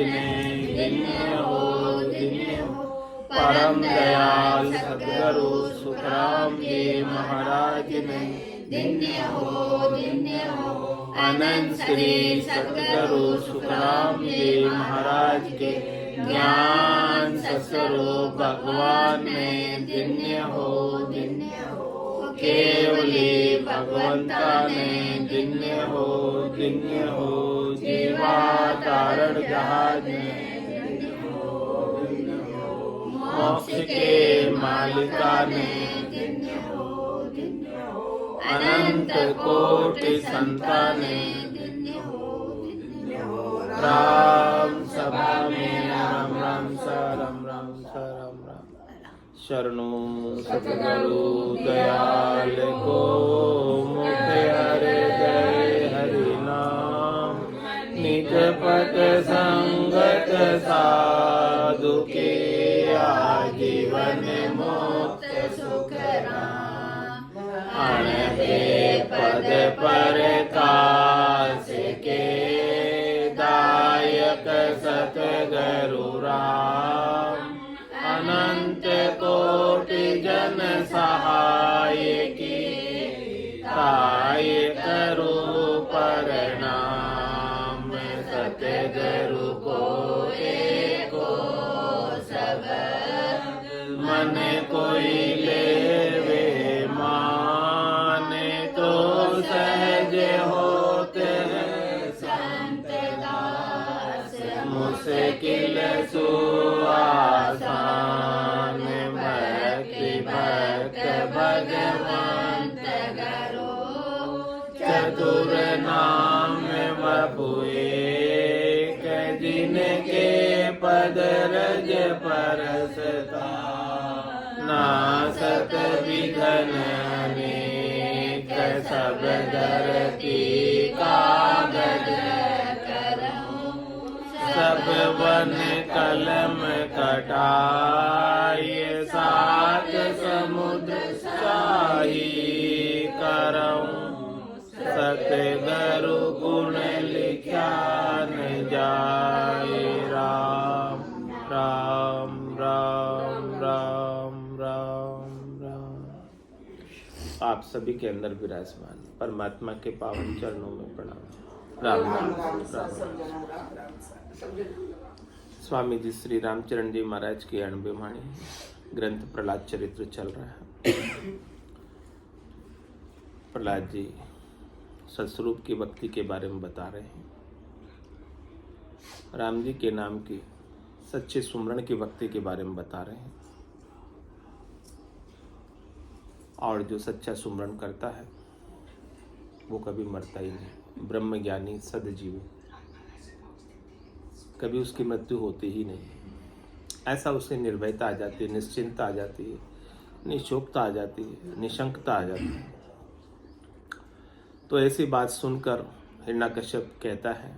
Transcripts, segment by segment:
ने धन्य हो धन्य हो। परम दयाल सद्गुरु सुखराम जी महाराज ने धन्य हो धन्य हो। अनंत श्री सद्गुरु सुखराम जी महाराज के ज्ञान स्वरूप भगवान ने धन्य हो धन्य हो। केवली भगवंता ने धन्य हो धन्य हो। जीवा तारण जहाज ने धन्य हो धन्य हो। मोक्ष के मालिका ने धन्य हो धन्य हो। अनंत कोटि संतान ने धन्य हो धन्य हो। राम सभा में राम राम सा राम राम सा राम राम। शरणों सतगुरु दयाल को मुख हरे जय हरि नाम। निज पद संगत साधु के आजीवन मुक्त सुख राम। अनके पद पर कास के दायक सतगुरु राम। अनंत कोटि जन सहाय की ताय करो प्रणाम। सतगुरु को एको सब मन कोई लेवे माने तो सहज होते संत दास। मुश्किल सुआसान भक्ति भक्त भगवंत करो। चतुर नाम बपुए जिनके पद रज परसता। नासत विघ्न अनेक सब धरती कागज करऊं। सब वन कलम कटाई सात समुद्र शाही करऊं। सतगुरु गुण लिख्या न जाए। राम राम राम राम राम राम। आप सभी के अंदर विराजमान परमात्मा के पावन चरणों में प्रणाम। राम राम राम। स्वामी जी श्री रामचरण जी महाराज की 98 वाणी ग्रंथ प्रहलाद चरित्र चल रहा है। प्रहलाद जी सतस्वरूप की भक्ति के बारे में बता रहे हैं। राम जी के नाम की सच्चे सुमरण की भक्ति के बारे में बता रहे हैं। और जो सच्चा सुमरण करता है वो कभी मरता ही नहीं। ब्रह्म ज्ञानी सदजीवी, कभी उसकी मृत्यु होती ही नहीं। ऐसा उसे निर्भयता आ जाती है, निश्चिंतता आ जाती है, निशोकता आ जाती है, निशंकता आ जाती है। तो ऐसी बात सुनकर हिरण्यकश्यप कहता है,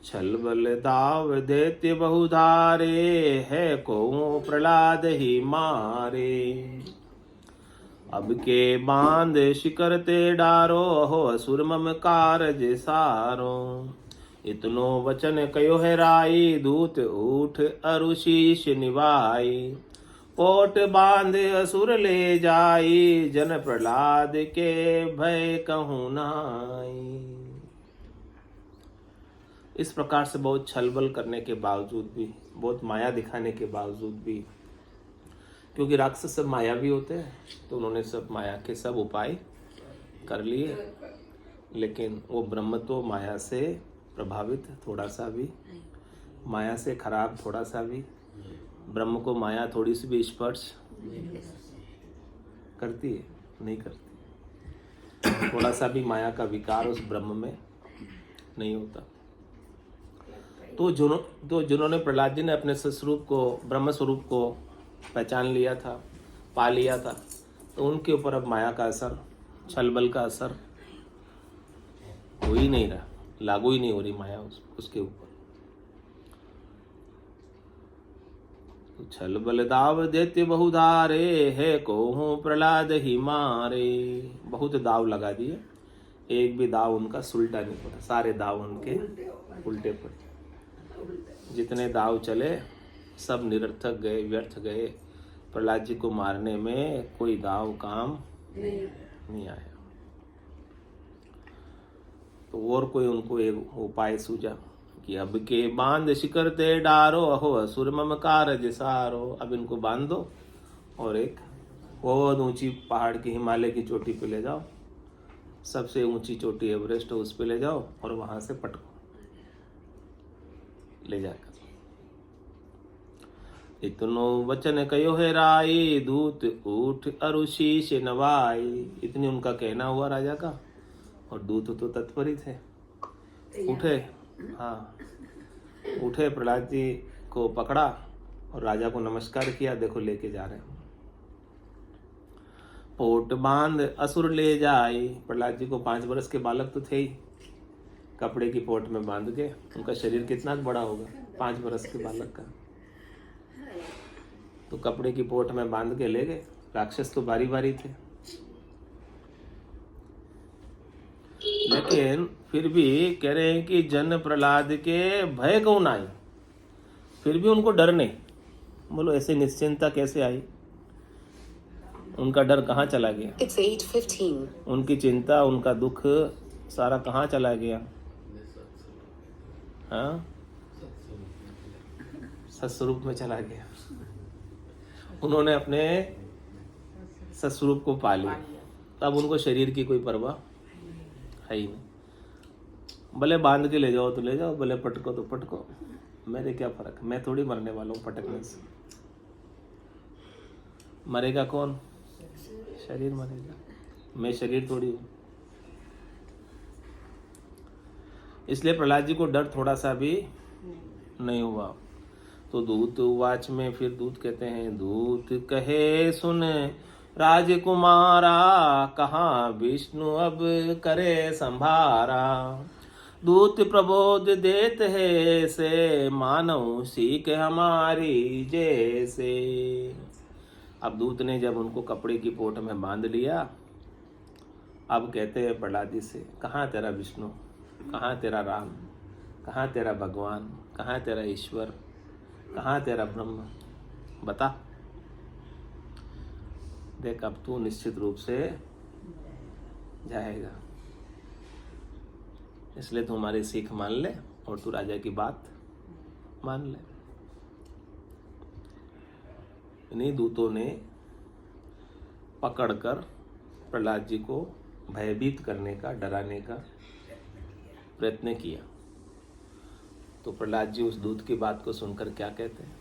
छल बल दाव दैत्य बहुधारे है को प्रहलाद ही मारे। अब के बांध शिकर ते डारो हो असुर मम कारज सारो। इतनो वचन कयो है राई दूत उठ अरुशीष निभाई। कोट बांध असुर ले जाई जन प्रहलाद के भय कहूँ नाई। इस प्रकार से बहुत छलबल करने के बावजूद भी, बहुत माया दिखाने के बावजूद भी, क्योंकि राक्षस सब मायावी होते हैं, तो उन्होंने सब माया के सब उपाय कर लिए, लेकिन वो ब्रह्म तो माया से प्रभावित थोड़ा सा भी, माया से खराब थोड़ा सा भी। ब्रह्म को माया थोड़ी सी भी स्पर्श करती है? नहीं करती। थोड़ा सा भी माया का विकार उस ब्रह्म में नहीं होता। तो जिन्होंने प्रहलाद जी ने अपने स्वरूप को, ब्रह्म स्वरूप को पहचान लिया था, पा लिया था, तो उनके ऊपर अब माया का असर, छलबल का असर हो ही नहीं रहा, लागू ही नहीं हो रही माया उसके ऊपर। तो छल बल दाव दैत्य बहुधारे है को प्रहलाद ही मारे। बहुत दाव लगा दिए, एक भी दाव उनका सुलटा नहीं पड़ा, सारे दाव उनके उल्टे पड़े। जितने दाव चले सब निरर्थक गए, व्यर्थ गए। प्रहलाद जी को मारने में कोई दाव काम नहीं आया। तो और कोई उनको एक उपाय सूझा कि अब के बांध शिखर ते डारो, अहो असुर मम कारज सारो। अब इनको बांध दो और एक बहुत ऊंची पहाड़ की, हिमालय की चोटी पे ले जाओ, सबसे ऊंची चोटी एवरेस्ट, उस पे ले जाओ और वहां से पटको ले जाकर। इतनो वचन कयो है राई, दूत उठ अरुषीष नवाई। इतनी उनका कहना हुआ राजा का, और दूत तो तत्पर ही थे। उठे, हाँ उठे, प्रहलाद जी को पकड़ा और राजा को नमस्कार किया। देखो लेके जा रहे हैं। पोट बांध असुर ले जाए। प्रहलाद जी को 5 वर्ष के बालक तो थे ही, कपड़े की पोट में बांध के। उनका शरीर कितना बड़ा होगा 5 वर्ष के बालक का। तो कपड़े की पोट में बांध के ले गए। राक्षस तो बारी बारी थे, लेकिन फिर भी कह रहे हैं कि जन प्रहलाद के भय कौन आई, फिर भी उनको डर नहीं। बोलो ऐसे निश्चिंतता कैसे आई? उनका डर कहाँ चला गया? It's 8:15. उनकी चिंता, उनका दुख सारा कहाँ चला गया? हाँ, सत्स्वरूप में चला गया। उन्होंने अपने सत्स्वरूप को पा लिया। तब उनको शरीर की कोई परवाह है ही नहीं। भले बांध के ले जाओ तो ले जाओ, भले पटको तो पटको, मेरे क्या फर्क, मैं थोड़ी मरने वाला हूँ पटकने से। मरेगा कौन? शरीर मरेगा, मैं शरीर थोड़ी हूँ। इसलिए प्रहलाद जी को डर थोड़ा सा भी नहीं हुआ। तो दूत उवाच में फिर दूत कहते हैं, दूत कहे सुन राजकुमारा, कहाँ विष्णु अब करे संभारा। दूत प्रबोध देत है से, मानव सीख हमारी जैसे। अब दूत ने जब उनको कपड़े की पोट में बांध लिया, अब कहते हैं प्रहलाद जी से, कहाँ तेरा विष्णु, कहाँ तेरा राम, कहाँ तेरा भगवान, कहाँ तेरा ईश्वर, कहाँ तेरा ब्रह्म, बता। देख अब तू निश्चित रूप से जाएगा, इसलिए तू हमारी सीख मान ले और तू राजा की बात मान ले। इन्हीं दूतों ने पकड़कर प्रहलाद जी को भयभीत करने का, डराने का प्रयत्न किया। तो प्रहलाद जी उस दूत की बात को सुनकर क्या कहते हैं?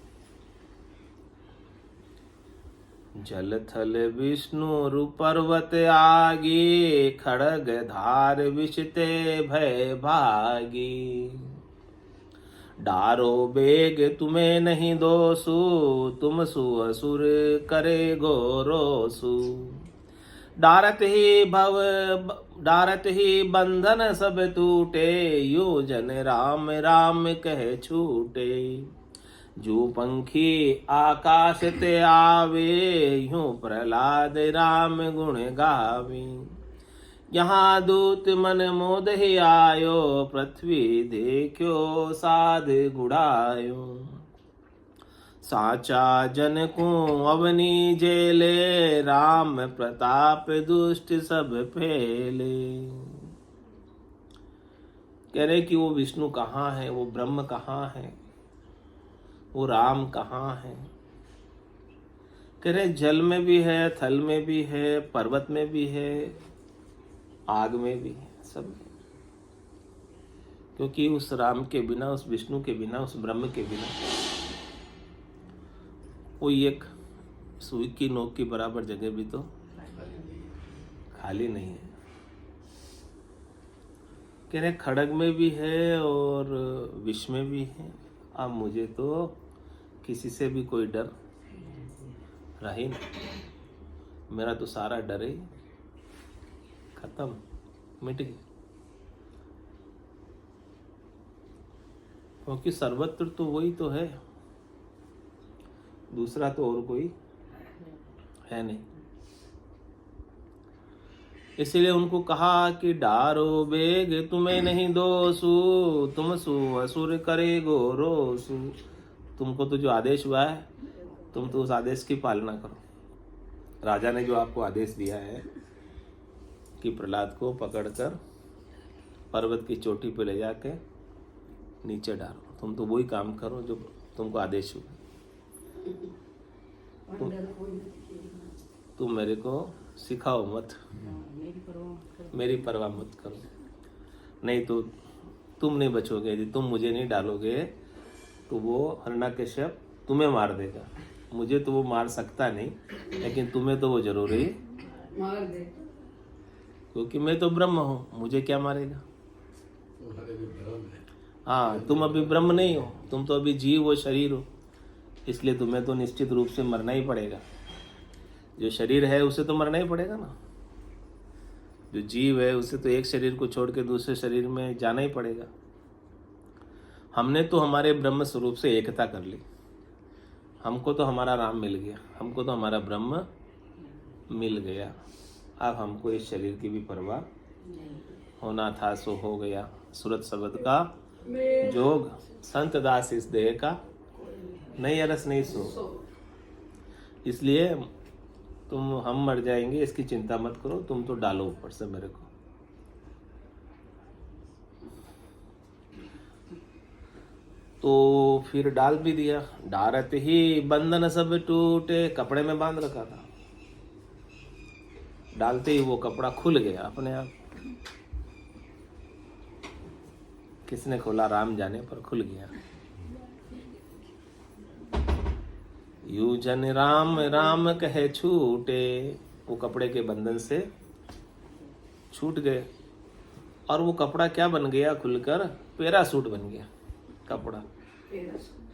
जल थल विष्णु पर्वत आगे, खड़ग धार विषते भय भागी। डारो बेग तुम्हें नहीं दोसु, तुम सुअसुर करे गोरोसु। डारत ही बंधन सब टूटे, यो जन राम राम कह छूटे। जो पंखी आकाश ते आवे, यूं प्रहलाद राम गुण गावे। यहाँ दूत मन मोद ही आयो, पृथ्वी देखो साध गुड़ायो। साचा जन को अवनी जेले, राम प्रताप दुष्ट सब फैले। कह रहे कि वो विष्णु कहाँ है, वो ब्रह्म कहाँ है, वो राम कहाँ है। कह रहे जल में भी है, थल में भी है, पर्वत में भी है, आग में भी है, सब में। क्योंकि उस राम के बिना, उस विष्णु के बिना, उस ब्रह्म के बिना कोई एक सुई की नोक की बराबर जगह भी तो खाली नहीं है। कह रहे खड़ग में भी है और विष में भी है। अब मुझे तो किसी से भी कोई डर रहा ही नहीं, मेरा तो सारा डर ही खत्म, मिट गया। क्योंकि सर्वत्र तो वही तो है, दूसरा तो और कोई है नहीं। इसलिए उनको कहा कि डारो बेग तुम्हें नहीं दोसु, तुम सु असुर करे गो रोसु। तुमको तो जो आदेश हुआ है तुम तो उस आदेश की पालना करो। राजा ने जो आपको आदेश दिया है कि प्रहलाद को पकड़कर पर्वत की चोटी पे ले जाके नीचे डालो, तुम तो वही काम करो जो तुमको आदेश हुआ। तुम मेरे को सिखाओ मत, मेरी परवाह मत करो, नहीं तो तुम नहीं बचोगे। यदि तुम मुझे नहीं डालोगे तो वो हिरण्यकश्यप तुम्हें मार देगा। मुझे तो वो मार सकता नहीं, लेकिन तुम्हें तो वो जरूर ही मार दे, क्योंकि मैं तो ब्रह्म हूँ, मुझे क्या मारेगा। हाँ, तुम अभी ब्रह्म नहीं हो, तुम तो अभी जीव हो, शरीर हो, इसलिए तुम्हें तो निश्चित रूप से मरना ही पड़ेगा। जो शरीर है उसे तो मरना ही पड़ेगा ना। जो जीव है उसे तो एक शरीर को छोड़ के दूसरे शरीर में जाना ही पड़ेगा। हमने तो हमारे ब्रह्म स्वरूप से एकता कर ली, हमको तो हमारा राम मिल गया, हमको तो हमारा ब्रह्म मिल गया। अब हमको इस शरीर की भी परवाह होना था सो हो गया। सूरत शब्द का जोग, संत दास इस देह का नहीं अरस नहीं सो। इसलिए हम मर जाएंगे इसकी चिंता मत करो, तुम तो डालो ऊपर से मेरे को। तो फिर डाल भी दिया। डारत ही बंधन सब टूटे, कपड़े में बांध रखा था, डालते ही वो कपड़ा खुल गया अपने आप। किसने खोला, राम जाने, पर खुल गया। यू जन राम राम कहे छूटे, वो कपड़े के बंधन से छूट गए। और वो कपड़ा क्या बन गया खुलकर, पैरासूट बन गया कपड़ा।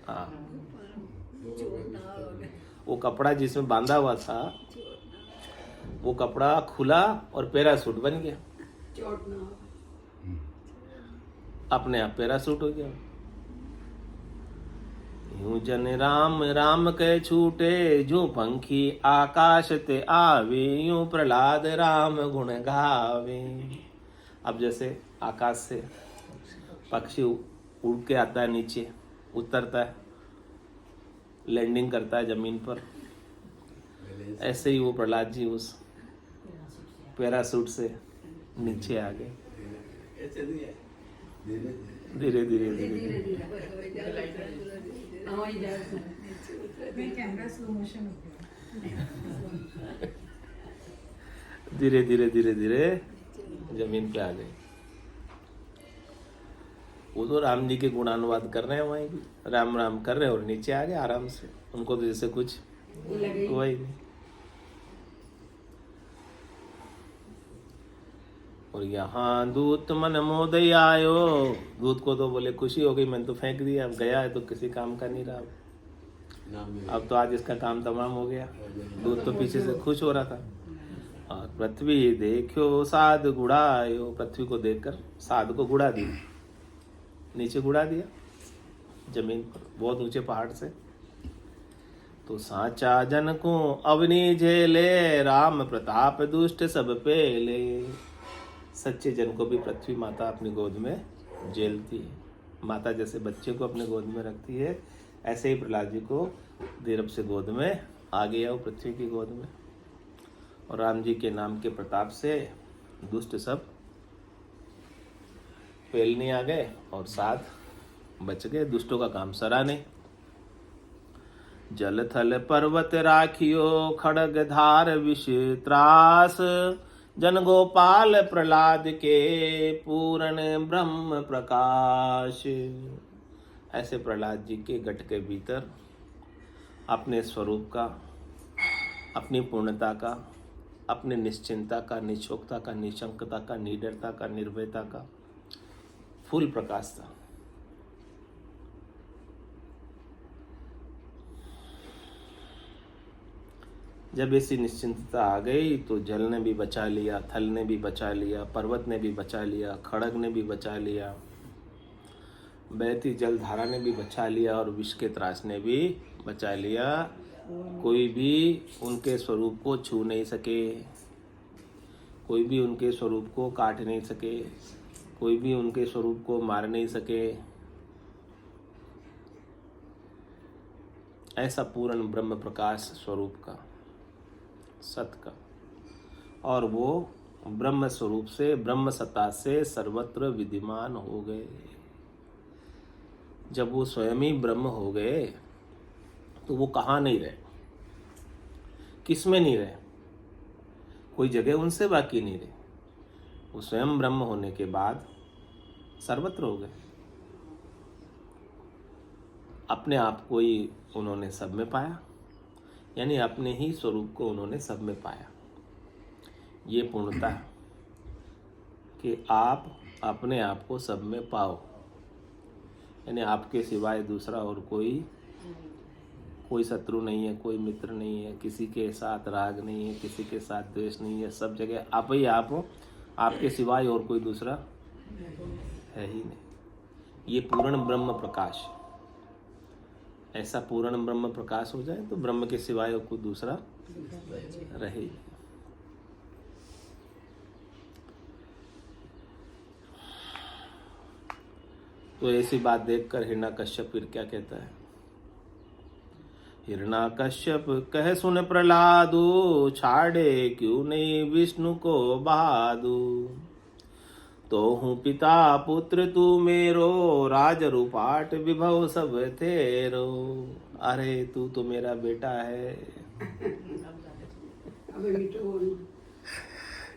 हाँ, वो कपड़ा जिसमें बांधा हुआ था वो कपड़ा खुला और पैरासूट बन गया, अपने आप पैरासूट हो गया। यूं जन राम राम कह छूटे, जो पंखी आकाश ते आवे, यूं प्रहलाद राम गुण गावे। अब जैसे आकाश से पक्षी उड़ के आता है, नीचे उतरता है, लैंडिंग करता है जमीन पर, ऐसे ही वो प्रहलाद जी उस पैरासूट से नीचे आ गए। धीरे धीरे धीरे धीरे धीरे धीरे धीरे जमीन पे आ गए। वो तो राम जी के गुणानुवाद कर रहे हैं, वहीं भी राम राम कर रहे हैं और नीचे आ गए आराम से। उनको तो जैसे कुछ हुआ ही नहीं। और यहाँ दूत मन मोदय आयो, दूत को तो बोले खुशी हो गई, मैंने तो फेंक दिया, अब गया है तो किसी काम का नहीं रहा, अब तो आज इसका काम तमाम हो गया। दूत तो पीछे से खुश हो रहा था। और पृथ्वी देखो साध गुड़ायो, पृथ्वी को देखकर साध को गुड़ा दिया, नीचे गुड़ा दिया जमीन पर, बहुत ऊंचे पहाड़ से। तो साचा जन को अवनी झेले, राम प्रताप दुष्ट सब पेले। सच्चे जन को भी पृथ्वी माता अपनी गोद में झेलती है। माता जैसे बच्चे को अपने गोद में रखती है, ऐसे ही प्रहलाद जी को धीरज से गोद में आ गया वो पृथ्वी की गोद में। और राम जी के नाम के प्रताप से दुष्ट सब पेलने आ गए और साथ बच गए, दुष्टों का काम सरा नहीं। जल थल पर्वत राखियो, खड़ग धार विष त्रास, जन गोपाल प्रहलाद के पूर्ण ब्रह्म प्रकाश। ऐसे प्रहलाद जी के गट के भीतर अपने स्वरूप का, अपनी पूर्णता का, अपने निश्चिंता का, निशोकता का, निशंकता का, निडरता का, निर्भयता का फुल प्रकाश था। जब ऐसी निश्चिंतता आ गई तो जल ने भी बचा लिया, थल ने भी बचा लिया, पर्वत ने भी बचा लिया, खड़ग ने भी बचा लिया, बहती जल धारा ने भी बचा लिया और विष के त्रास ने भी बचा लिया। कोई भी उनके स्वरूप को छू नहीं सके, कोई भी उनके स्वरूप को काट नहीं सके, कोई भी उनके स्वरूप को मार नहीं सके। ऐसा पूर्ण ब्रह्म प्रकाश स्वरूप का, सत का, और वो ब्रह्म स्वरूप से, ब्रह्म सत्ता से सर्वत्र विद्यमान हो गए। जब वो स्वयं ही ब्रह्म हो गए तो वो कहाँ नहीं रहे, किस में नहीं रहे, कोई जगह उनसे बाकी नहीं रही। वो स्वयं ब्रह्म होने के बाद सर्वत्र हो गए। अपने आप को ही उन्होंने सब में पाया, यानी अपने ही स्वरूप को उन्होंने सब में पाया। ये पूर्णता कि आप अपने आप को सब में पाओ, यानी आपके सिवाय दूसरा और कोई शत्रु नहीं है, कोई मित्र नहीं है, किसी के साथ राग नहीं है, किसी के साथ द्वेष नहीं है। सब जगह आप ही आप हो, आपके सिवाय और कोई दूसरा है ही नहीं। ये पूर्ण ब्रह्म प्रकाश, ऐसा पूर्ण ब्रह्म प्रकाश हो जाए तो ब्रह्म के सिवाय और कोई दूसरा रहे ही नहीं। तो ऐसी बात देखकर हिरण्यकश्यप फिर क्या कहता है? हिरण्यकश्यप कह सुन प्रहलादु, छाड़े क्यों नहीं विष्णु को बहादु। तो हूँ पिता पुत्र तू मेरो, राज रूपाट विभव सब तेरो। अरे तू तो मेरा बेटा है।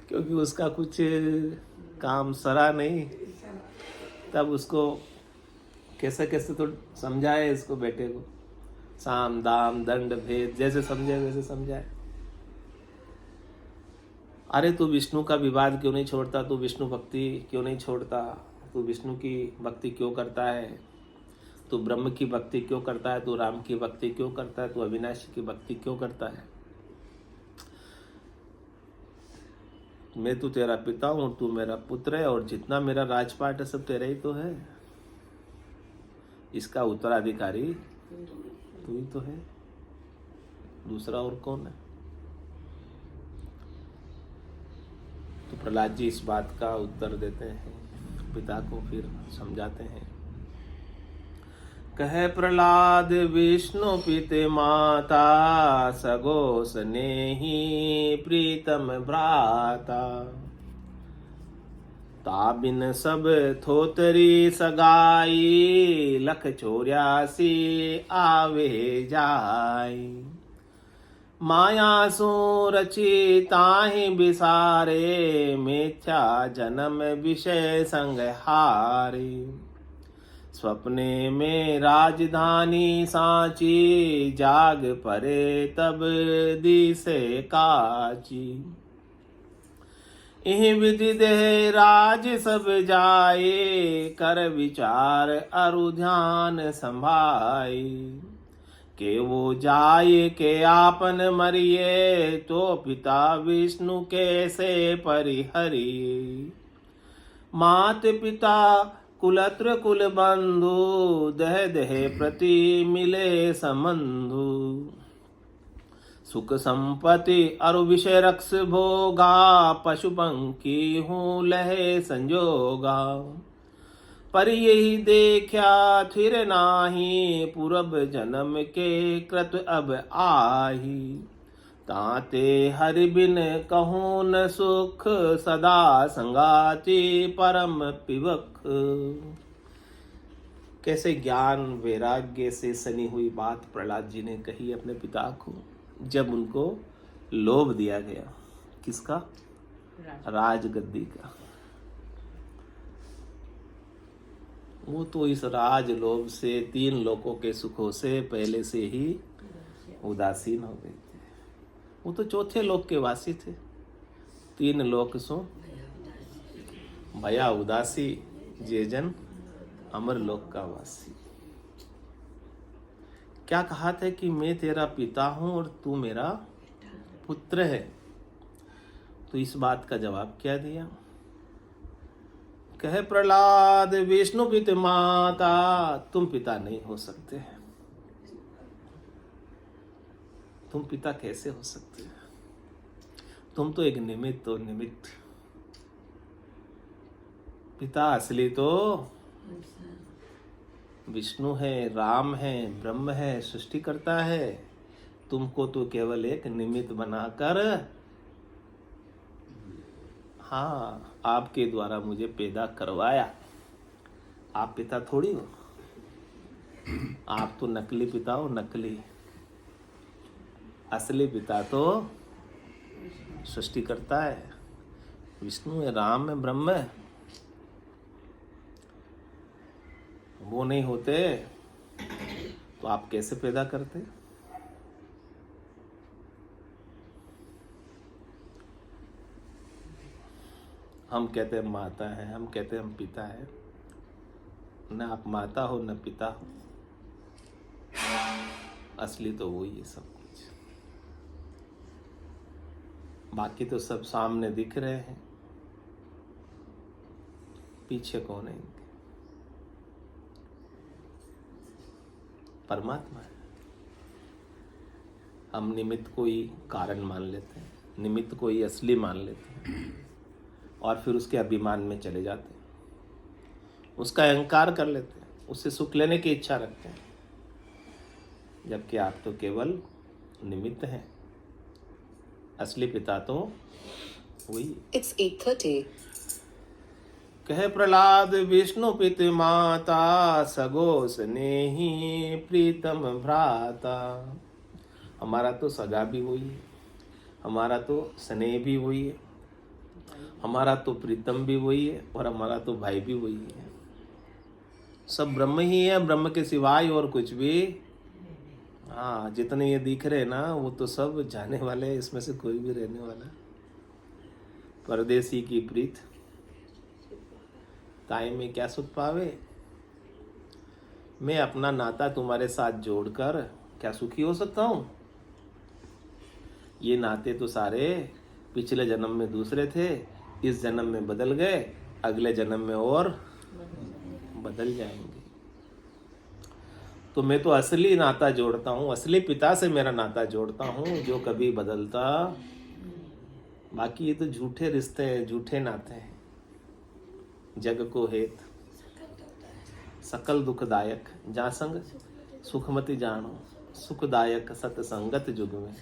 क्योंकि उसका कुछ काम सरा नहीं, तब उसको कैसे कैसे तो समझाए इसको, बेटे को साम दाम दंड भेद जैसे समझे वैसे समझाए। अरे तू विष्णु का विवाद क्यों नहीं छोड़ता, तू विष्णु भक्ति क्यों नहीं छोड़ता, तू विष्णु की भक्ति क्यों करता है, तू ब्रह्म की भक्ति क्यों करता है, तू राम की भक्ति क्यों करता है, तू अविनाशी की भक्ति क्यों करता है। मैं तो तेरा पिता हूं, तू मेरा पुत्र है, और जितना मेरा राजपाट है सब तेरा ही तो है। इसका उत्तराधिकारी तू ही तो है, दूसरा और कौन है। तो प्रहलाद जी इस बात का उत्तर देते हैं, पिता को फिर समझाते हैं। कहे प्रहलाद विष्णु पिते माता, सगो स्नेही प्रीतम भ्राता। ताबिन सब थोतरी सगाई, लख 84 आवे जाई। माया सो रची ताहि बिसारे, मिथ्या जन्म विषय संग हारे। स्वप्ने में राजधानी सांची, जाग परे तब दिसे काची। इहि विधि देह राज सब जाए, कर विचार अरु ध्यान संभाई। के वो जाए के आपन मरिए, तो पिता विष्णु कैसे परिहरिए। मात पिता कुलत्र कुल बंधु, दह दह प्रति मिले संबंधु। सुख संपत्ति अरु विषय रक्ष भोगा, पशु पंखी हूँ लहे संजोगा। पर यही देखा फिर नाही, पूरब जन्म के कृत अब आही। ताते हरि बिन कहूँ न सुख, सदा संगाति परम पिबक। कैसे ज्ञान वैराग्य से सनी हुई बात प्रहलाद जी ने कही अपने पिता को, जब उनको लोभ दिया गया। किसका? राजगद्दी का। वो तो इस राज लोभ से, 3 लोकों के सुखों से पहले से ही उदासीन हो गए थे। वो तो 4थे लोक के वासी थे। 3 लोक सो भया उदासी, जे जन अमर लोक का वासी। क्या कहा था कि मैं तेरा पिता हूं और तू मेरा पुत्र है। तो इस बात का जवाब क्या दिया? कहे प्रहलाद विष्णु पिता माता, तुम पिता नहीं हो सकते। तुम पिता कैसे हो सकते? तुम तो एक निमित्त हो, निमित्त। पिता असली तो विष्णु है, राम है, ब्रह्म है, सृष्टि करता है। तुमको तो केवल एक निमित्त बनाकर, हाँ, आपके द्वारा मुझे पैदा करवाया। आप पिता थोड़ी हो, आप तो नकली पिता हो, नकली। असली पिता तो सृष्टि करता है, विष्णु है, राम है, ब्रह्म है। वो नहीं होते तो आप कैसे पैदा करते? हम कहते हैं माता है, हम कहते हैं हम पिता है। न आप माता हो न पिता हो, असली तो वही है सब कुछ। बाकी तो सब सामने दिख रहे हैं, पीछे कौन है इनके? परमात्मा है। हम निमित्त को ही कारण मान लेते हैं, निमित्त को ही असली मान लेते हैं और फिर उसके अभिमान में चले जाते हैं, उसका अहंकार कर लेते हैं, उससे सुख लेने की इच्छा रखते हैं, जबकि आप तो केवल निमित्त हैं। असली पिता तो वही। It's 8:30. कहे प्रहलाद विष्णु पिता माता, सगो स्नेही प्रीतम भ्राता। हमारा तो सगा भी वही है, हमारा तो स्नेह भी वही है, हमारा तो प्रीतम भी वही है और हमारा तो भाई भी वही है। सब ब्रह्म ही है, ब्रह्म के सिवाय और कुछ भी। हाँ, जितने ये दिख रहे ना वो तो सब जाने वाले, इसमें से कोई भी रहने वाला। परदेसी की प्रीत ताई में क्या सुख पावे। मैं अपना नाता तुम्हारे साथ जोड़कर क्या सुखी हो सकता हूँ? ये नाते तो सारे पिछले जन्म में दूसरे थे, इस जन्म में बदल गए, अगले जन्म में और बदल जाएंगे। तो मैं तो असली नाता जोड़ता हूँ, असली पिता से मेरा नाता जोड़ता हूँ, जो कभी बदलता। बाकी ये तो झूठे रिश्ते हैं, झूठे नाते हैं। जग को हेत सकल दुखदायक, जा संग सुखमति जानो, सुखदायक सतसंगत जुग में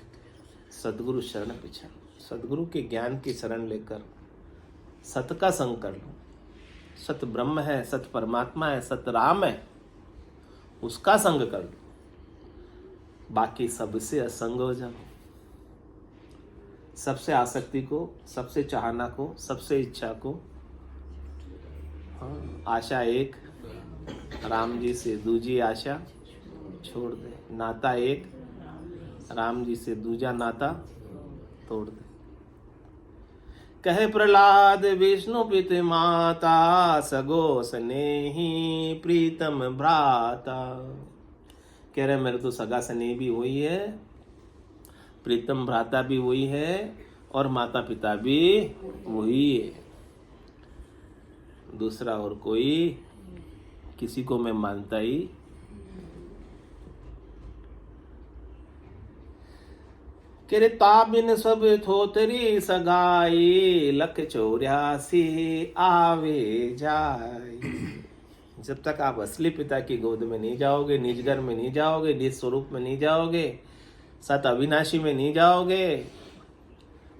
सदगुरु शरण पिछड़। सदगुरु के ज्ञान की शरण लेकर सत का संग कर लो। सत ब्रह्म है, सत परमात्मा है, सत राम है, उसका संग कर लो। बाकी सबसे असंग हो जाओ, सबसे आसक्ति को, सबसे चाहना को, सबसे इच्छा को। हाँ, आशा एक राम जी से, दूजी आशा छोड़ दे। नाता एक राम जी से, दूजा नाता तोड़ दे। कहे प्रहलाद विष्णु पिता माता, सगो स्नेही प्रीतम भ्राता। कह रहे मेरे तो सगा स्नेह भी वही है, प्रीतम भ्राता भी वही है और माता पिता भी वही है। दूसरा और कोई किसी को मैं मानता ही। कह रहे ताबिन सब थोतरी सगाई, लख 84 आवे जाए। जब तक आप असली पिता की गोद में नहीं जाओगे, निज घर में नहीं जाओगे, निज स्वरूप में नहीं जाओगे, सत अविनाशी में नहीं जाओगे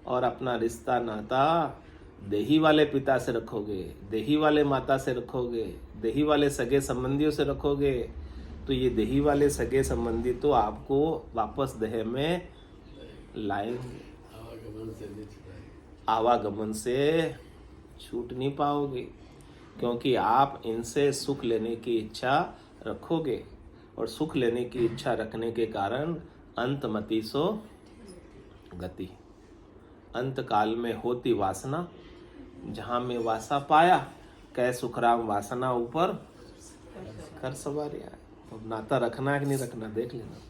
और अपना रिश्ता नाता देही वाले पिता से रखोगे, देही वाले माता से रखोगे, देही वाले सगे संबंधियों से रखोगे, तो ये देही वाले सगे संबंधी तो आपको वापस देह में लाएंगे, आवागमन से छूट नहीं पाओगे, क्योंकि आप इनसे सुख लेने की इच्छा रखोगे और सुख लेने की इच्छा रखने के कारण अंतमति सो गति। अंत काल में होती वासना, जहां में वासा पाया, कह सुखराम वासना ऊपर कर सवारिया। तो नाता रखना है कि नहीं रखना देख लेना।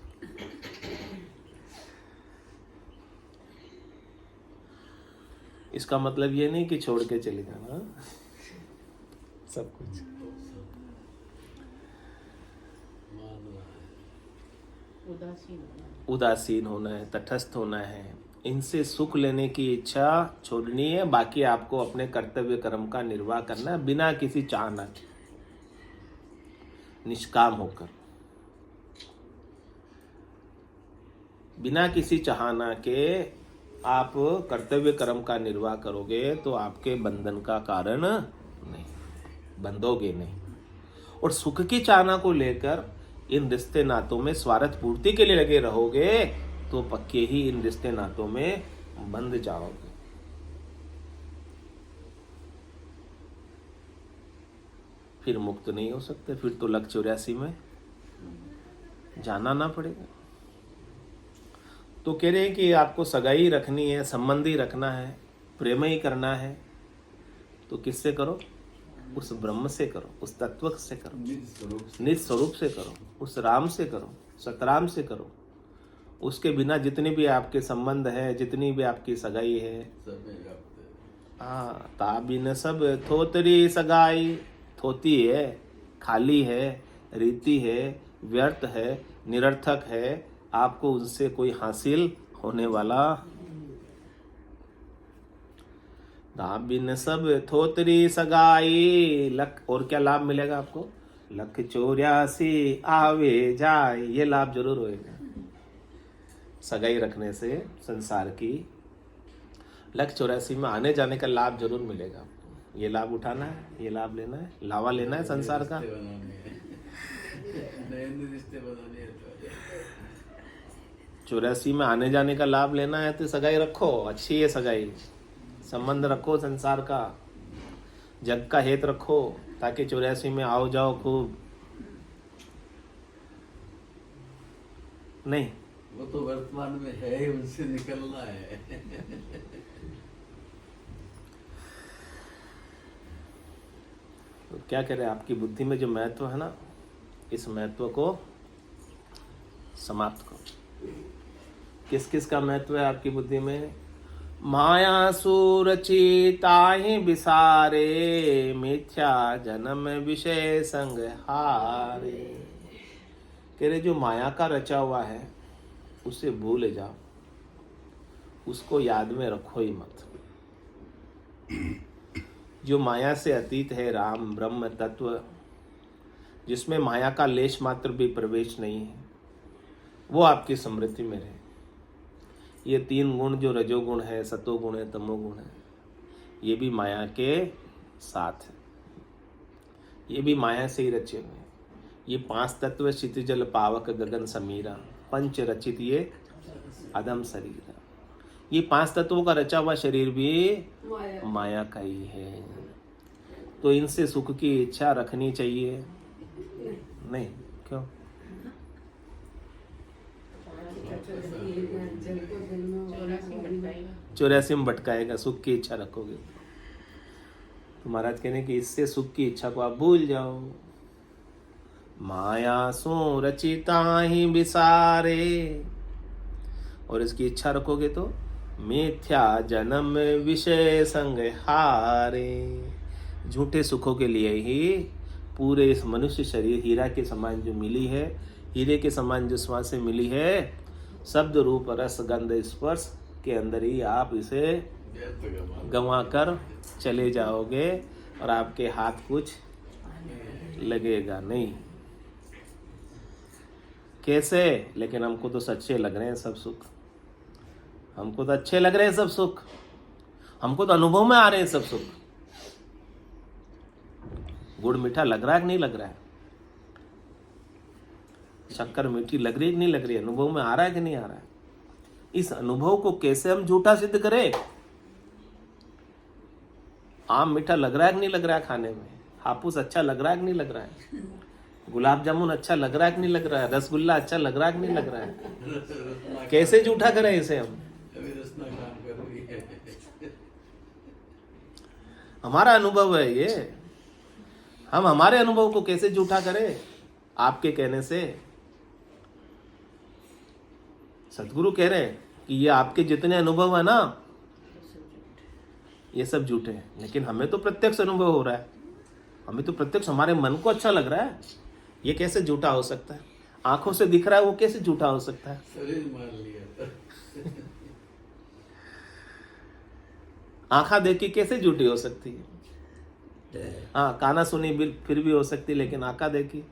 इसका मतलब ये नहीं कि छोड़ के चले जाना सब कुछ। उदासीन होना है, तटस्थ होना है, इनसे सुख लेने की इच्छा छोड़नी है। बाकी आपको अपने कर्तव्य कर्म का निर्वाह करना है बिना किसी चाहना के, निष्काम होकर, बिना किसी चाहना के आप कर्तव्य कर्म का निर्वाह करोगे तो आपके बंधन का कारण नहीं, बंधोगे नहीं। और सुख की चाहना को लेकर इन रिश्ते नातों में स्वार्थ पूर्ति के लिए लगे रहोगे तो पक्के ही इन रिश्ते नातों में बंध जाओगे। फिर मुक्त नहीं हो सकते, फिर तो लक 84 में जाना ना पड़ेगा। तो कह रहे हैं कि आपको सगाई रखनी है, संबंध ही रखना है, प्रेम ही करना है, तो किससे करो? उस ब्रह्म से करो, उस तत्व से करो, निज स्वरूप से करो, उस राम से करो, सतराम से करो। उसके बिना जितने भी आपके संबंध है, जितनी भी आपकी सगाई है, हाँ, ताबिन सब थोतरी सगाई, थोती है, खाली है, रीति है, व्यर्थ है, निरर्थक है, आपको उनसे कोई हासिल होने वाला। दाबिन सब थोतरी सगाई, लक, और क्या लाभ मिलेगा आपको? लक 84 आवे जाए, ये लाभ जरूर होएगा सगाई रखने से। संसार की लक 84 में आने जाने का लाभ जरूर मिलेगा आपको। ये लाभ उठाना है, ये लाभ लेना है, लावा लेना है संसार का। 84 में आने जाने का लाभ लेना है तो सगाई रखो, अच्छी है सगाई, संबंध रखो संसार का, जग का हित रखो, ताकि 84 में आओ जाओ खूब। नहीं, वो तो वर्तमान में है ही, उनसे निकलना है। तो क्या करें, आपकी बुद्धि में जो महत्व है ना, इस महत्व को समाप्त करो। किस किस का महत्व है आपकी बुद्धि में? माया सुरचिताहि विसारे, मिथ्या जन्म विषय संग हारे। कह रहे जो माया का रचा हुआ है उसे भूल जाओ, उसको याद में रखो ही मत। जो माया से अतीत है, राम ब्रह्म तत्व, जिसमें माया का लेश मात्र भी प्रवेश नहीं है, वो आपकी स्मृति में रहे। ये 3 गुण जो रजोगुण है, सतोगुण है, तमोगुण है, ये भी माया के साथ है, ये भी माया से ही रचे हुए हैं। ये 5 तत्व क्षितिजल पावक गगन समीरा, पंच रचित ये अदम शरीर, ये 5 तत्वों का रचा हुआ शरीर भी माया का ही है। तो इनसे सुख की इच्छा रखनी चाहिए नहीं? क्यों? 84 में भटकाएगा, सुख की इच्छा रखोगे तो महाराज कहने कि इससे सुख की इच्छा को आप भूल जाओ। माया सो रचिता ही विसारे, और इसकी इच्छा रखोगे तो मिथ्या जन्म विषय संग हारे। झूठे सुखों के लिए ही पूरे इस मनुष्य शरीर हीरा के समान जो मिली है, हीरे के समान जो श्वास से मिली है, शब्द रूप रस गंध स्पर्श के अंदर ही आप इसे गंवा कर चले जाओगे और आपके हाथ कुछ लगेगा नहीं। कैसे? लेकिन हमको तो सच्चे लग रहे हैं सब सुख, हमको तो अच्छे लग रहे हैं सब सुख, हमको तो अनुभव में आ रहे हैं सब सुख। गुड़ मीठा लग रहा है कि नहीं लग रहा है? शक्कर मीठी लग रही है कि नहीं लग रही है? अनुभव में आ रहा है कि नहीं आ रहा है? इस अनुभव को कैसे हम झूठा सिद्ध करें? आम मीठा लग रहा है कि नहीं लग रहा है खाने में? हापुस अच्छा लग रहा है कि नहीं लग रहा है? गुलाब जामुन अच्छा लग रहा है कि नहीं लग रहा है? रसगुल्ला अच्छा लग रहा है कि नहीं लग रहा है? कैसे झूठा करें इसे हम? हमारा अनुभव है ये, हम हमारे अनुभव को कैसे झूठा करें आपके कहने से? सतगुरु कह रहे हैं कि ये आपके जितने अनुभव है ना, ये सब झूठे हैं, लेकिन हमें तो प्रत्यक्ष अनुभव हो रहा है, हमें तो प्रत्यक्ष हमारे मन को अच्छा लग रहा है। ये कैसे झूठा हो सकता है? आंखों से दिख रहा है, वो कैसे झूठा हो सकता है? शरीर मान लिया आंखा देखी कैसे झूठी हो सकती है? हाँ, काना सुनी फिर भी हो सकती, लेकिन आंखा देखी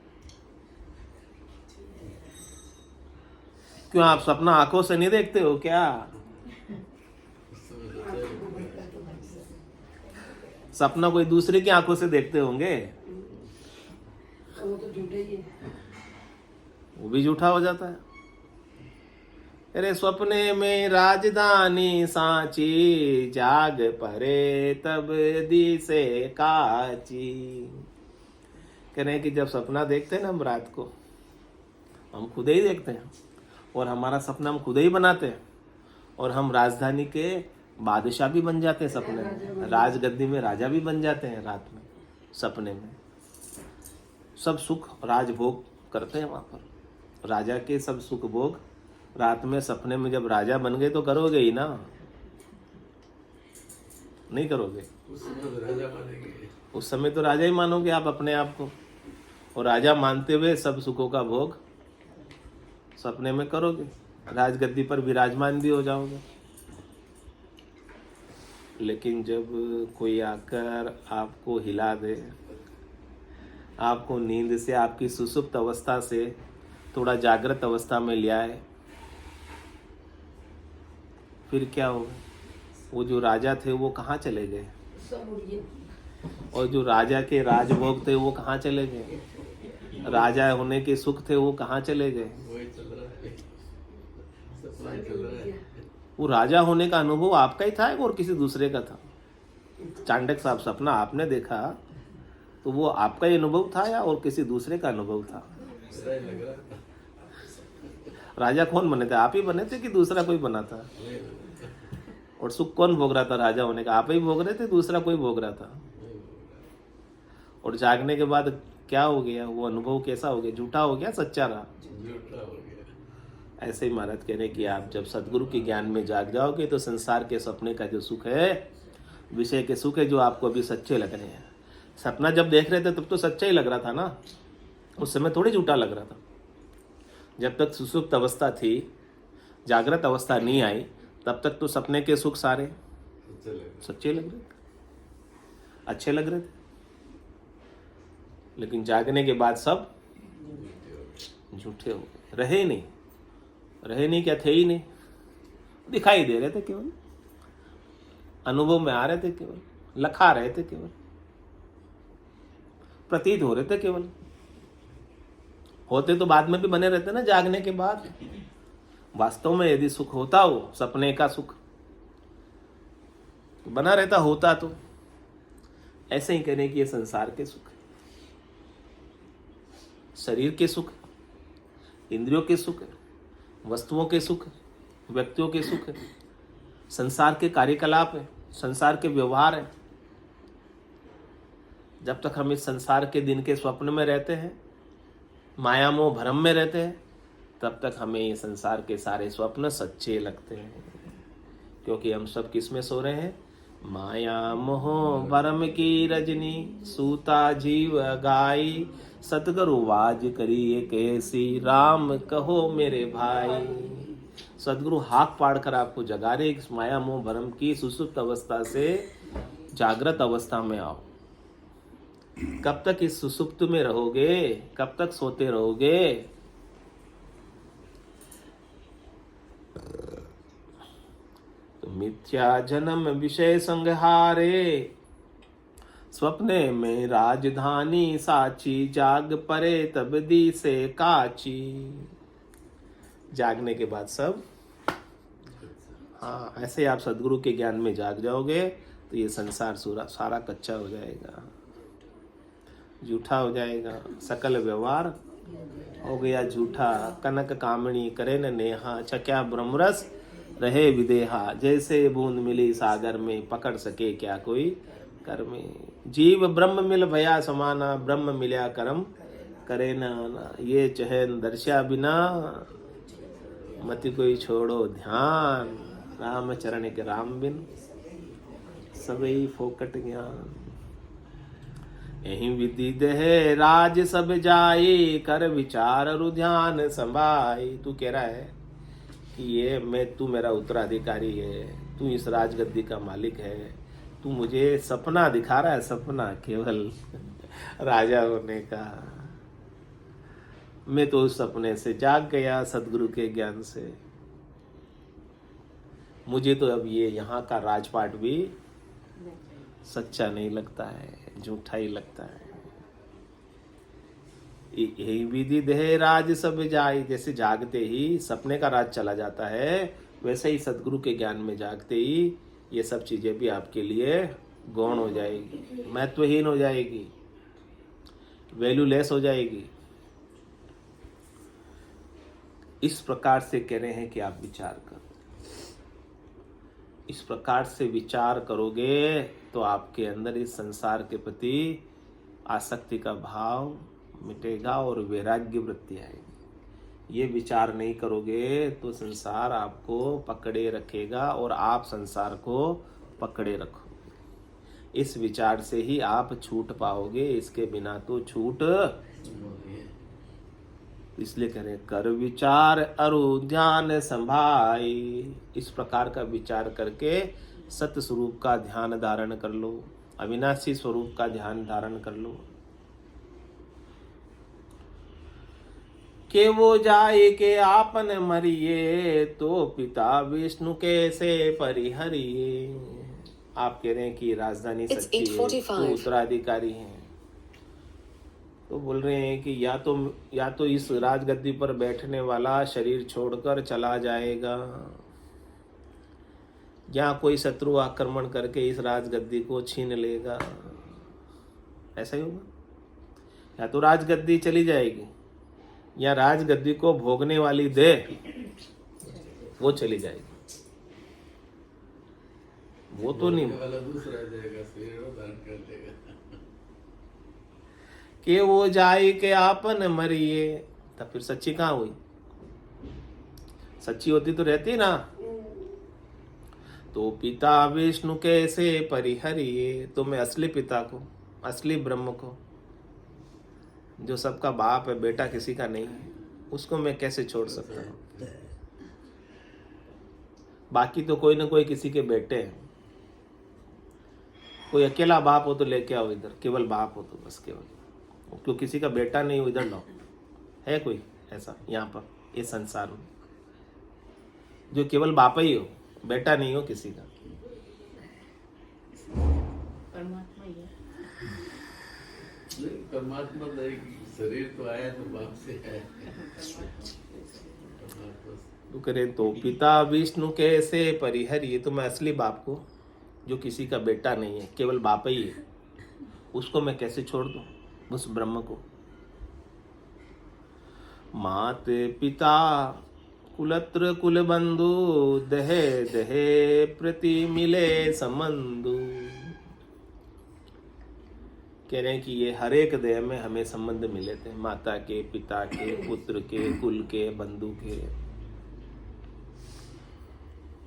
क्यों? आप सपना आंखों से नहीं देखते हो क्या? सपना कोई दूसरे की आंखों से देखते होंगे, वो तो झूठे ही है। वो भी झूठा हो जाता है। अरे स्वप्ने में राजधानी सांची, जाग परे तब दिसे काची। कह रहे हैं कि जब सपना देखते हैं ना हम रात को, हम खुद ही देखते हैं और हमारा सपना हम खुद ही बनाते हैं, और हम राजधानी के बादशाह भी बन जाते हैं सपने में, राजगद्दी में राजा भी बन जाते हैं रात में सपने में। सब सुख राजभोग करते हैं वहां पर, राजा के सब सुख भोग रात में सपने में। जब राजा बन गए तो करोगे ही ना, नहीं करोगे? उस समय तो राजा मानेंगे। उस समय तो राजा ही मानोगे आप अपने आप को, और राजा मानते हुए सब सुखों का भोग सपने में करोगे, राजगद्दी पर विराजमान भी हो जाओगे। लेकिन जब कोई आकर आपको हिला दे, आपको नींद से, आपकी सुसुप्त अवस्था से थोड़ा जागृत अवस्था में ले आए, फिर क्या होगा? वो जो राजा थे वो कहाँ चले गए? सब उड़ गए। और जो राजा के राजभोग थे वो कहाँ चले गए? राजा होने के सुख थे वो कहाँ चले गए? वही चल रहा है, सपना ही चल रहा है। वो राजा होने का अनुभव आपका ही था और किसी दूसरे का था? चांडक साहब, सपना आपने देखा तो वो आपका ही अनुभव था या और किसी दूसरे का अनुभव था? ऐसा ही लग रहा है। राजा कौन बने थे? आप ही बने थे कि दूसरा कोई बना था? और सुख कौन भोग रहा था राजा होने का? आप ही भोग रहे थे, दूसरा कोई भोग रहा था? और जागने के बाद क्या हो गया? वो अनुभव कैसा हो गया? झूठा हो गया, सच्चा रहा? झूठा हो गया। ऐसे ही महाराज कह रहे कि आप जब सदगुरु के ज्ञान में जाग जाओगे तो संसार के सपने का जो सुख है, विषय के सुख है, जो आपको अभी सच्चे लग रहे हैं। सपना जब देख रहे थे तब तो सच्चा ही लग रहा था ना, उस समय थोड़ी झूठा लग रहा था। जब तक सुसुप्त अवस्था थी, जागृत अवस्था नहीं आई, तब तक तो सपने के सुख सारे सच्चे लग रहे थे, अच्छे लग रहे थे। लेकिन जागने के बाद सब झूठे हो गए, रहे नहीं। रहे नहीं क्या? थे ही नहीं, दिखाई दे रहे थे केवल, अनुभव में आ रहे थे केवल, लखा रहे थे केवल, प्रतीत हो रहे थे केवल। होते तो बाद में भी बने रहते ना जागने के बाद। वास्तव में यदि सुख होता हो, सपने का सुख तो बना रहता, होता तो ऐसे ही कहने कि ये संसार के सुख, शरीर के सुख, इंद्रियों के सुख, वस्तुओं के सुख, व्यक्तियों के सुख, संसार के कार्यकलाप है, संसार के व्यवहार है। जब तक हम इस संसार के दिन के स्वप्न में रहते हैं, माया मोह भ्रम में रहते हैं, तब तक हमें ये संसार के सारे स्वप्न सच्चे लगते हैं। क्योंकि हम सब किस में सो रहे हैं? माया मोह भ्रम की रजनी, सूता जीव गाई, सतगुरु वाज करिए कैसी, राम कहो मेरे भाई। सदगुरु हाथ पाड़ कर आपको जगा रहे, इस माया मोह भ्रम की सुसुप्त अवस्था से जागृत अवस्था में आओ। कब तक इस सुसुप्त में रहोगे? कब तक सोते रहोगे? तो मिथ्या जन्म विषय संहारे, स्वप्ने में राजधानी साची, जाग परे तब दी से काची। जागने के बाद सब, हाँ, ऐसे आप सदगुरु के ज्ञान में जाग जाओगे तो ये संसार सारा कच्चा हो जाएगा, झूठा हो जाएगा। सकल व्यवहार हो गया झूठा। कनक कामणी करे न नेहा, छक्या ब्रह्मरस रहे विदेहा। जैसे बूंद मिली सागर में, पकड़ सके क्या कोई कर में। जीव ब्रह्म मिल भया समाना, ब्रह्म मिल्या करम करे न। ये चहन दर्शा बिना, मति कोई छोड़ो ध्यान। राम चरण के राम बिन, सबई फोकट ज्ञान। यही विधि देह राज सब जाई, कर विचार रुध्यान संभाई। तू कह रहा है कि ये तू मेरा उत्तराधिकारी है, तू इस राजगद्दी का मालिक है, तू मुझे सपना दिखा रहा है, सपना केवल राजा होने का। मैं तो उस सपने से जाग गया सदगुरु के ज्ञान से। मुझे तो अब ये यहाँ का राजपाट भी सच्चा नहीं लगता है, झूठा ही लगता है। यही विधि देह राज सब जाई, जैसे जागते ही सपने का राज चला जाता है, वैसे ही सदगुरु के ज्ञान में जागते ही ये सब चीजें भी आपके लिए गौण हो जाएगी, महत्वहीन हो जाएगी, वैल्यूलेस हो जाएगी। इस प्रकार से कह रहे हैं कि आप विचार करो। इस प्रकार से विचार करोगे तो आपके अंदर इस संसार के प्रति आसक्ति का भाव मिटेगा और वैराग्य वृत्ति आएगी। ये विचार नहीं करोगे तो संसार आपको पकड़े रखेगा और आप संसार को पकड़े रखोगे। इस विचार से ही आप छूट पाओगे, इसके बिना तो छूट। इसलिए कह रहे कर विचार अरु ध्यान संभाई। इस प्रकार का विचार करके सत्य स्वरूप का ध्यान धारण कर लो, अविनाशी स्वरूप का ध्यान धारण कर लो। के वो जाए के आपन मरिए, तो पिता विष्णु के से परिहरिए। आप कह रहे हैं कि राजधानी सच्ची है, तो उत्तराधिकारी है, तो बोल रहे हैं कि या तो इस राजगद्दी पर बैठने वाला शरीर छोड़कर चला जाएगा, या कोई शत्रु आक्रमण करके इस राजगद्दी को छीन लेगा। ऐसा ही होगा। या तो राजगद्दी चली जाएगी, या राजगद्दी को भोगने वाली देह वो चली जाएगी। वो तो नहीं वाला दूसरा जाएगा, शरीर वो दान कर देगा। कि वो जाए के आपन मरिए, तब फिर सच्ची कहाँ हुई? सच्ची होती तो रहती ना। तो पिता विष्णु कैसे परिहरिए, तो मैं असली पिता को, असली ब्रह्म को, जो सबका बाप है, बेटा किसी का नहीं है, उसको मैं कैसे छोड़ सकता हूँ? बाकी तो कोई ना कोई किसी के बेटे हैं। कोई अकेला बाप हो तो लेके आओ इधर, केवल बाप हो तो बस, केवल। क्यों किसी का बेटा नहीं हो इधर लाओ। है कोई ऐसा यहाँ पर इस संसार में जो केवल बाप ही हो, बेटा नहीं हो किसी का? परमात्मा ही है। परमात्मा तो एक शरीर तो आया तो बाप से है। तो करे तो पिता विष्णु कैसे परिहरिए, तो मैं असली बाप को, जो किसी का बेटा नहीं है, केवल बाप ही है, उसको मैं कैसे छोड़ दूं, उस ब्रह्म को? मात पिता कुलत्र कुल बंधु, दहे दहे प्रति मिले संबंधु। कह रहे हैं कि ये हर एक देह में हमें संबंध मिले थे, माता के, पिता के, पुत्र के, कुल के, बंधु के।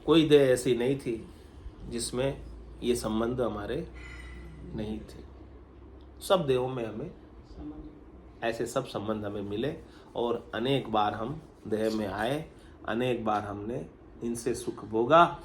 कोई देह ऐसी नहीं थी जिसमें ये संबंध हमारे नहीं थे। सब देहों में हमें ऐसे सब संबंध हमें मिले, और अनेक बार हम देह में आए, अनेक बार हमने इनसे सुख भोगा,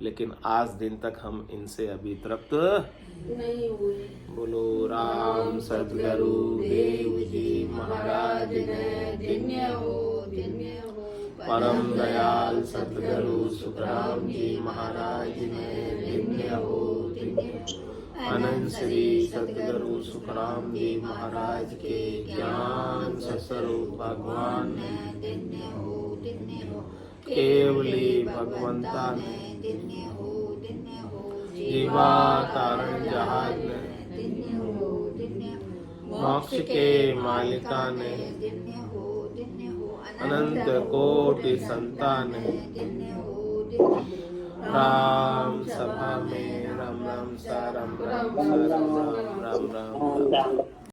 लेकिन आज दिन तक हम इनसे अभी तृप्त नहीं हुई। बोलो राम सद्गुरु देव जी महाराज ने धन्य हो, धन्य हो। परम दयाल सद्गुरु सुखराम जी महाराज ने धन्य हो, धन्य हो। अनंत श्री सद्गुरु सुखराम जी महाराज के ज्ञान स्वरूप भगवान ने धन्य हो, धन्य हो। केवली भगवंता ने धन्य हो, धन्य हो। जीवा तारण जहाज ने धन्य हो, धन्य हो। मोक्ष के मालिका ने धन्य हो, धन्य हो। अनंत कोटि संतान ने धन्य हो, धन्य हो। राम सभा में राम राम सा राम राम सा राम राम राम राम राम।